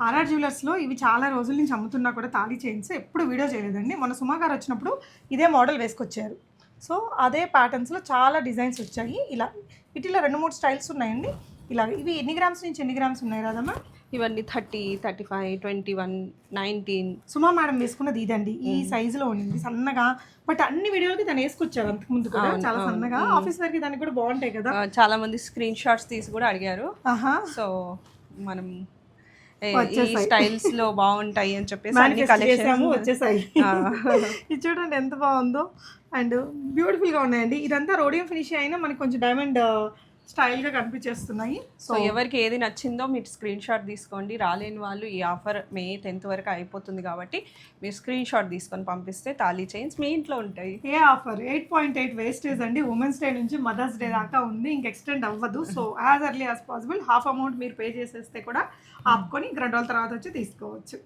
RR జ్యువెలర్స్లో ఇవి చాలా రోజుల నుంచి అమ్ముతున్నా కూడా తాళీ చైన్స్ ఎప్పుడు వీడియో చేయలేదండి. మొన్న సుమా గారు వచ్చినప్పుడు ఇదే మోడల్ వేసుకొచ్చారు. సో అదే ప్యాటర్న్స్లో చాలా డిజైన్స్ వచ్చాయి. ఇలా వీటిలో 2-3 స్టైల్స్ ఉన్నాయండి. ఇలా ఇవి ఎన్ని గ్రామ్స్ నుంచి ఎన్ని గ్రామ్స్ ఉన్నాయి రాదమ్మా? ఇవన్నీ 30, 35, 21, 19. సుమా మేడం వేసుకున్నది ఇదండి. ఈ సైజులో ఉండింది సన్నగా. బట్ అన్ని వీడియోలకి తను వేసుకొచ్చారు అంతకుముందు కూడా చాలా సన్నగా. ఆఫీస్ వరకు దానికి కూడా బాగుంటాయి కదా. చాలా మంది స్క్రీన్ షాట్స్ తీసి కూడా అడిగారు. సో మనం ఈ స్టైల్స్ లో బాగుంటాయి అని చెప్పేసి అన్ని కలెక్షన్ వచ్చేసాయి. ఇది చూడండి ఎంత బాగుందో అండ్ బ్యూటిఫుల్ గా ఉన్నాయండి. ఇదంతా రోడియం ఫినిష్ అయినా మనకి కొంచెం డైమండ్ స్టైల్ గా కనిపించేస్తున్నాయి. సో ఎవరికి ఏది నచ్చిందో మీరు స్క్రీన్ షాట్ తీసుకోండి. రాలేని వాళ్ళు ఈ ఆఫర్ May 10th వరకు అయిపోతుంది కాబట్టి మీరు స్క్రీన్ షాట్ తీసుకొని పంపిస్తే తాళీ చైన్స్ మీ ఇంట్లో ఉంటాయి. ఏ ఆఫర్ 8.8 వేస్టేజ్ అండి. ఉమెన్స్ డే నుంచి మదర్స్ డే దాకా ఉంది. ఇంక ఎక్స్టెండ్ అవ్వదు. So as early as possible half amount మీరు పే చేసేస్తే కూడా ఆపుకొని 2 రోజుల తర్వాత వచ్చి తీసుకోవచ్చు.